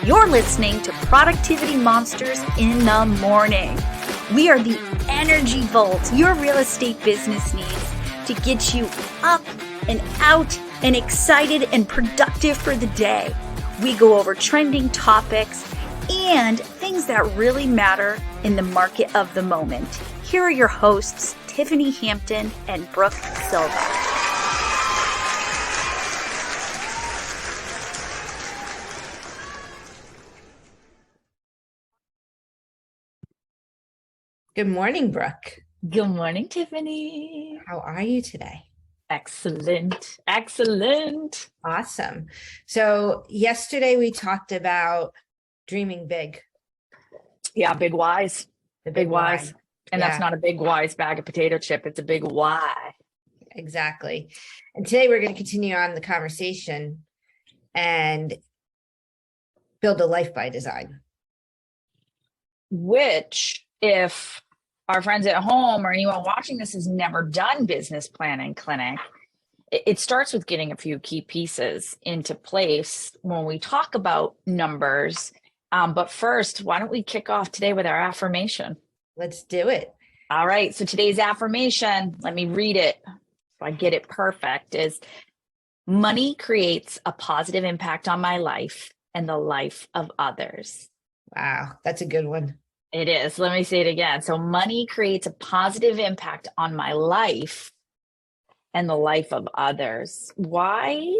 You're listening to Productivity Monsters in the Morning. We are the energy vault your real estate business needs to get you up and out and excited and productive for the day. We go over trending topics and things that really matter in the market of the moment. Here are your hosts, Tiffany Hampton and Brooke Silva. Good morning, Brooke. Good morning, Tiffany. How are you today? Excellent. Excellent. Awesome. So yesterday we talked about dreaming big. Yeah, big whys. The Big whys. And Yeah. that's not a big whys bag of potato chip. It's a big why. Exactly. And today we're going to continue on the conversation and build a life by design. Which, if our friends at home or anyone watching this has never done business planning clinic, it starts with getting a few key pieces into place when we talk about numbers. But first, why don't we kick off today with our affirmation? Let's do it. All right. So today's affirmation, let me read it so I get it perfect, is money creates a positive impact on my life and the life of others. Wow, that's a good one. It is. Let me say it again. So money creates a positive impact on my life and the life of others. Why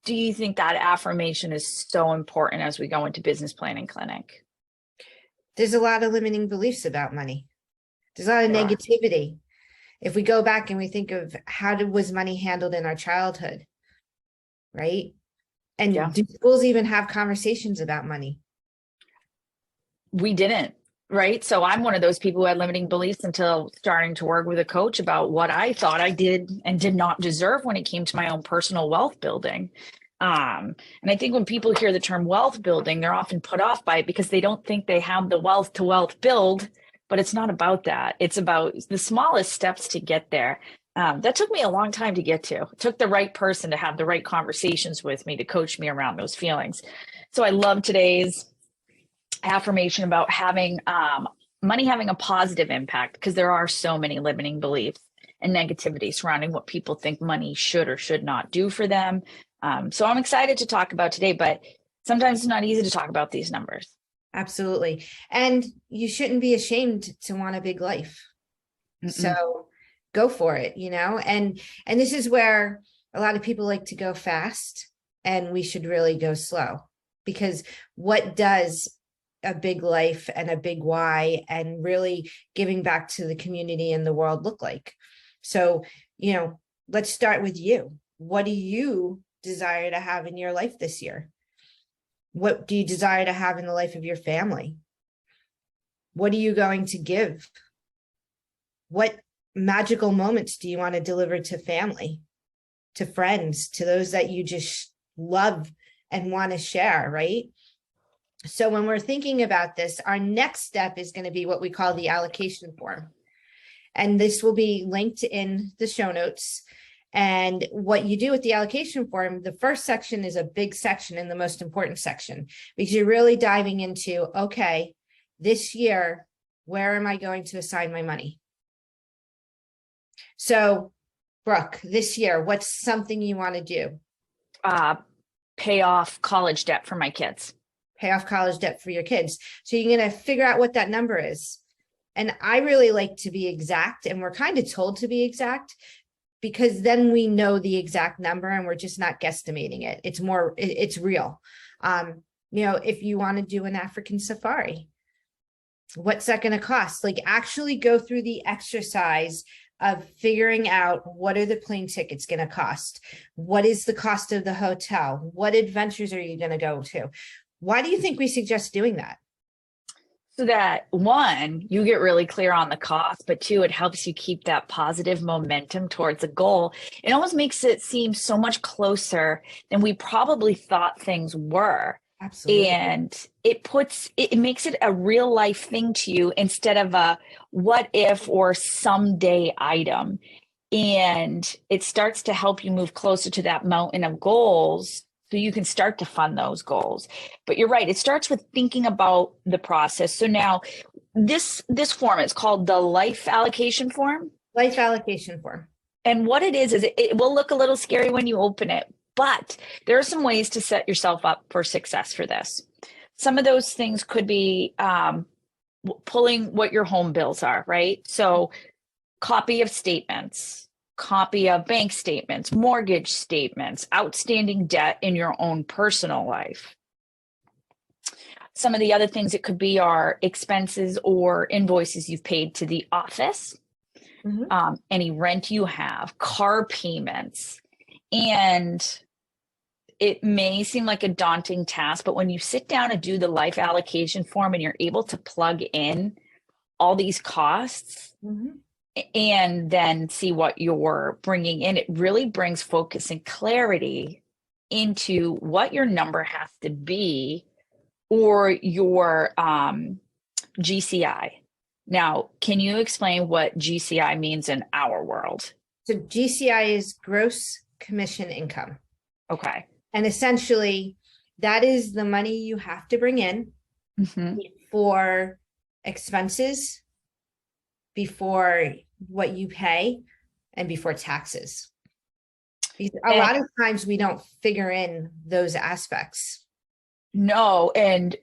do you think that affirmation is so important as we go into business planning clinic? There's a lot of limiting beliefs about money. There's a lot of Yeah. negativity. If we go back and we think of was money handled in our childhood, right? And Yeah. do schools even have conversations about money? We didn't, right? So I'm one of those people who had limiting beliefs until starting to work with a coach about what I thought I did and did not deserve when it came to my own personal wealth building. And I think when people hear the term wealth building, they're often put off by it because they don't think they have the wealth to wealth build, but it's not about that. It's about the smallest steps to get there. That took me a long time to get to. It took the right person to have the right conversations with me to coach me around those feelings. So I love today's affirmation about having money having a positive impact, because there are so many limiting beliefs and negativity surrounding what people think money should or should not do for them. So I'm excited to talk about today, but sometimes it's not easy to talk about these numbers. Absolutely. And you shouldn't be ashamed to want a big life. So go for it, and this is where a lot of people like to go fast, and we should really go slow, because what does a big life and a big why and really giving back to the community and the world look like? So, let's start with you. What do you desire to have in your life this year? What do you desire to have in the life of your family? What are you going to give? What magical moments do you want to deliver to family, to friends, to those that you just love and want to share, right? So when we're thinking about this, our next step is going to be what we call the allocation form. And this will be linked in the show notes. And what you do with the allocation form, the first section is a big section and the most important section, because you're really diving into, okay, this year, where am I going to assign my money? So, Brooke, this year, what's something you want to do? Pay off college debt for my kids. Pay off college debt for your kids. So you're going to figure out what that number is. And I really like to be exact, and we're kind of told to be exact, because then we know the exact number and we're just not guesstimating it. It's real. If you want to do an African safari, what's that going to cost? Like, actually go through the exercise of figuring out, what are the plane tickets going to cost? What is the cost of the hotel? What adventures are you going to go to? Why do you think we suggest doing that? So that, one, you get really clear on the cost, but two, it helps you keep that positive momentum towards a goal. It almost makes it seem so much closer than we probably thought things were. Absolutely. And it makes it a real life thing to you instead of a what if or someday item. And it starts to help you move closer to that mountain of goals So you can start to fund those goals. But you're right. It starts with thinking about the process. So now this form, it's called the Life Allocation Form. Life Allocation Form. And what it is it will look a little scary when you open it, but there are some ways to set yourself up for success for this. Some of those things could be pulling what your home bills are, right? So copy of statements, copy of bank statements, mortgage statements, outstanding debt in your own personal life. Some of the other things it could be are expenses or invoices you've paid to the office, any rent you have, car payments. And it may seem like a daunting task, but when you sit down and do the life allocation form and you're able to plug in all these costs and then see what you're bringing in, it really brings focus and clarity into what your number has to be or your GCI. Now, can you explain what GCI means in our world? So GCI is gross commission income. Okay. And essentially, that is the money you have to bring in for expenses, before what you pay, and before taxes. Because a lot of times we don't figure in those aspects. No. And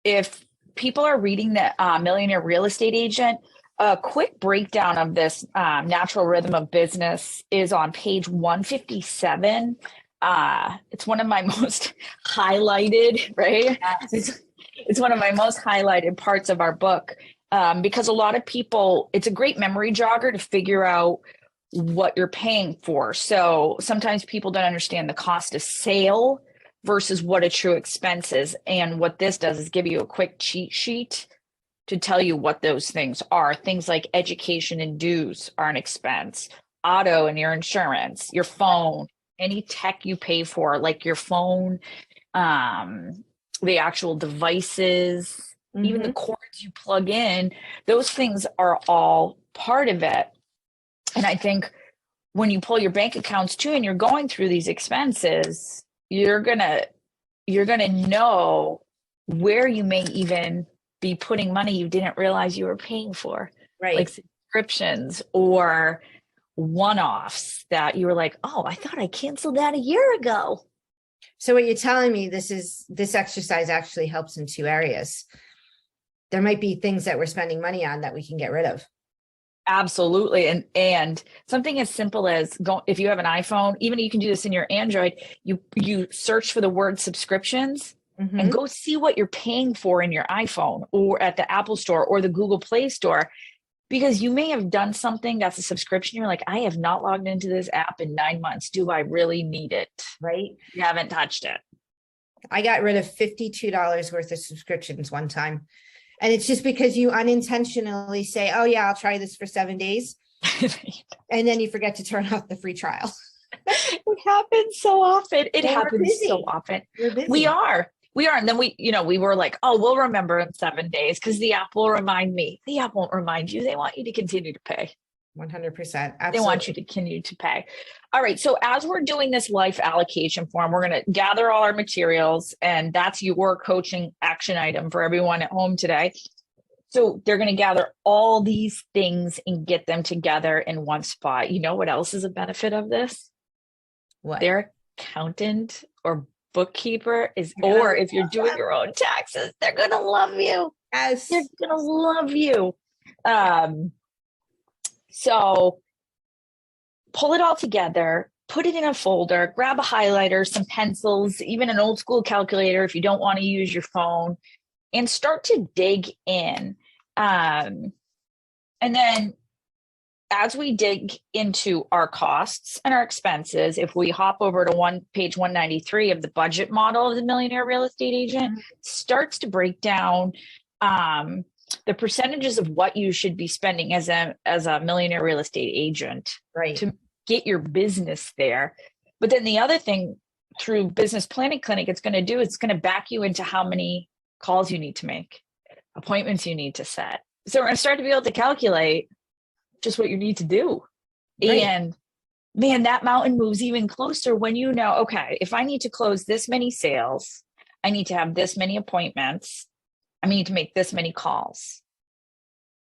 if people are reading the Millionaire Real Estate Agent, a quick breakdown of this natural rhythm of business is on page 157. It's one of my most highlighted, right? It's one of my most highlighted parts of our book because a lot of people, it's a great memory jogger to figure out what you're paying for. So sometimes people don't understand the cost of sale versus what a true expense is. And what this does is give you a quick cheat sheet to tell you what those things are. Things like education and dues are an expense, auto and your insurance, your phone, any tech you pay for, like your phone, the actual devices, even the cords you plug in, those things are all part of it. And I think when you pull your bank accounts too, and you're going through these expenses, you're gonna know where you may even be putting money you didn't realize you were paying for, Right? Like subscriptions or one-offs that you were like, oh, I thought I canceled that a year ago. So what you're telling me, this exercise actually helps in two areas. There might be things that we're spending money on that we can get rid of. Absolutely. And something as simple as if you have an iPhone, even you can do this in your Android, you search for the word subscriptions and go see what you're paying for in your iPhone or at the Apple Store or the Google Play Store, because you may have done something that's a subscription. You're like, I have not logged into this app in 9 months. Do I really need it? Right. You haven't touched it. I got rid of $52 worth of subscriptions one time. And it's just because you unintentionally say, oh yeah, I'll try this for 7 days. And then you forget to turn off the free trial. It happens so often. It happens so often. We are. And then we were like, oh, we'll remember in 7 days because the app will remind me. The app won't remind you. They want you to continue to pay. 100%. Absolutely. They want you to continue to pay. All right. So as we're doing this life allocation form, we're going to gather all our materials, and that's your coaching action item for everyone at home today. So they're going to gather all these things and get them together in one spot. You know what else is a benefit of this? What? Their accountant or bookkeeper or if you're doing your own taxes, they're going to love you. Yes. They're going to love you. So pull it all together, put it in a folder, grab a highlighter, some pencils, even an old school calculator if you don't want to use your phone, and start to dig in. And then as we dig into our costs and our expenses, if we hop over to page 193 of the budget model of the Millionaire Real Estate Agent, starts to break down the percentages of what you should be spending as a millionaire real estate agent, right, to get your business there. But then the other thing through Business Planning Clinic, it's going to do, it's going to back you into how many calls you need to make, appointments you need to set. So we're going to start to be able to calculate just what you need to do. Right. And man, that mountain moves even closer when you know, okay, if I need to close this many sales, I need to have this many appointments, I need to make this many calls.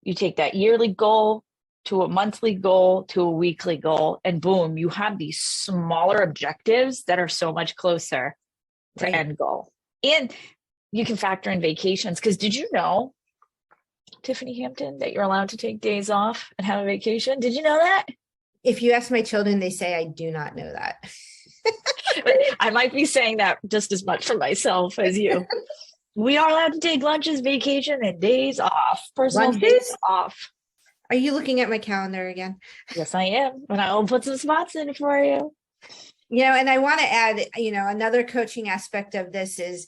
You take that yearly goal to a monthly goal to a weekly goal, and boom, you have these smaller objectives that are so much closer to end goal. And you can factor in vacations, because did you know, Tiffany Hampton, that you're allowed to take days off and have a vacation? Did you know that? If you ask my children, they say I do not know that. But I might be saying that just as much for myself as you. We are allowed to take lunches, vacation, and days off. Personal days off. Are you looking at my calendar again? Yes, I am. And I will put some spots in for you. You know, and I want to add, you know, another coaching aspect of this is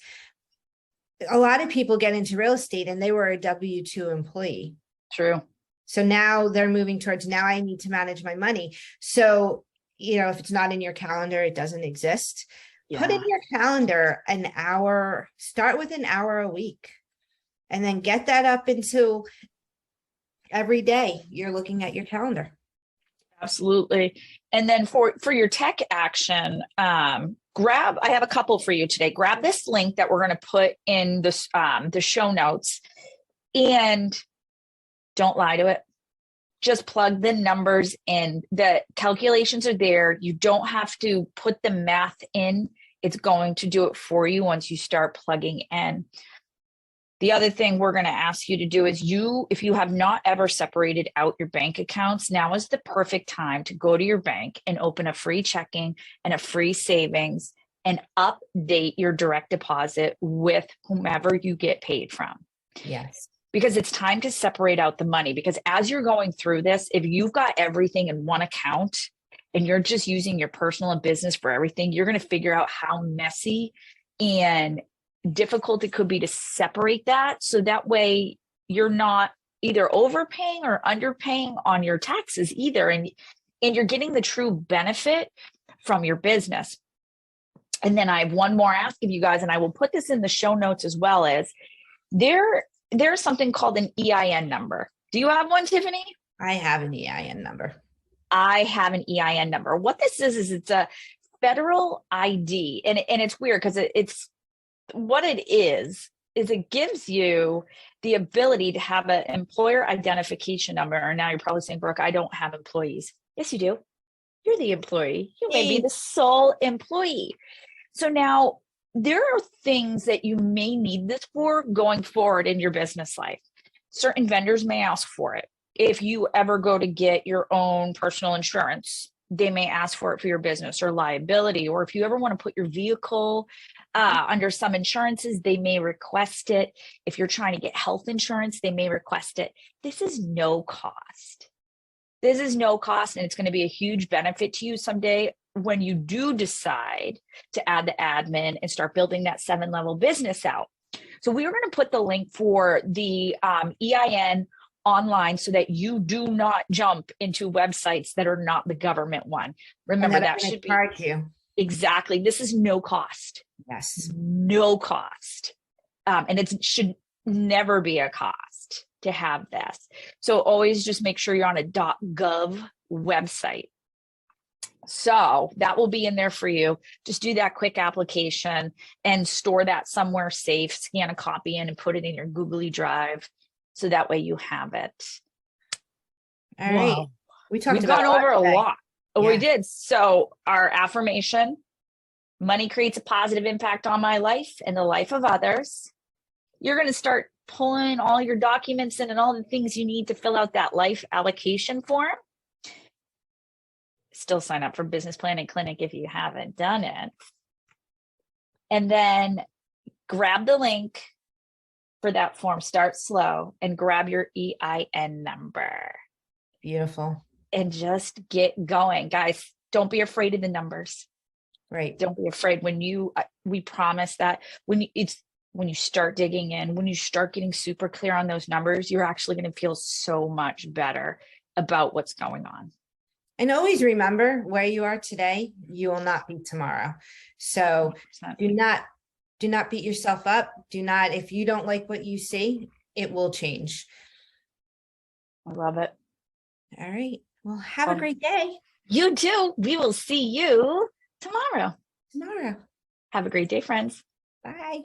a lot of people get into real estate and they were a W-2 employee. True. So now they're moving towards, now I need to manage my money. So, you know, if it's not in your calendar, it doesn't exist. Yeah. Put in your calendar an hour, start with an hour a week, and then get that up into every day you're looking at your calendar. Absolutely. And then for your tech action, I have a couple for you today. Grab this link that we're going to put in the show notes, and don't lie to it. Just plug the numbers in. The calculations are there. You don't have to put the math in. It's going to do it for you once you start plugging in. The other thing we're going to ask you to do is if you have not ever separated out your bank accounts, now is the perfect time to go to your bank and open a free checking and a free savings and update your direct deposit with whomever you get paid from. Yes. Because it's time to separate out the money. Because as you're going through this, if you've got everything in one account and you're just using your personal and business for everything, you're going to figure out how messy and difficult it could be to separate that. So that way you're not either overpaying or underpaying on your taxes either. And you're getting the true benefit from your business. And then I have one more ask of you guys, and I will put this in the show notes as well, as there's something called an EIN number. Do you have one, Tiffany? I have an EIN number. I have an EIN number. What this is it's a federal ID. And it's weird because it's what it is it gives you the ability to have an employer identification number. And now you're probably saying, Brooke, I don't have employees. Yes, you do. You're the employee. You may be the sole employee. So now there are things that you may need this for going forward in your business life. Certain vendors may ask for it. If you ever go to get your own personal insurance, they may ask for it for your business or liability. Or if you ever want to put your vehicle under some insurances, they may request it. If you're trying to get health insurance, they may request it. This is no cost. This is no cost, and it's going to be a huge benefit to you someday when you do decide to add the admin and start building that 7-level business out. So we are going to put the link for the EIN online so that you do not jump into websites that are not the government one. Remember, that should be you. Exactly. This is no cost. Yes. No cost. And it should never be a cost to have this. So always just make sure you're on a .gov website. So that will be in there for you. Just do that quick application and store that somewhere safe, scan a copy in and put it in your Googly Drive. So that way you have it. All right. Wow. We've gone over a lot. Yeah. We did. So our affirmation: money creates a positive impact on my life and the life of others. You're going to start pulling all your documents in and all the things you need to fill out that life allocation form. Still sign up for Business Planning Clinic if you haven't done it. And then grab the link for that form. Start slow and grab your EIN number. Beautiful. And just get going. Guys, don't be afraid of the numbers. Right. Don't be afraid. We promise that when you start digging in, when you start getting super clear on those numbers, you're actually going to feel so much better about what's going on. And always remember, where you are today, you will not be tomorrow. So 100%. Do not beat yourself up. If you don't like what you see, it will change. I love it. All right. Well, have a great day. You too. We will see you tomorrow. Tomorrow. Have a great day, friends. Bye.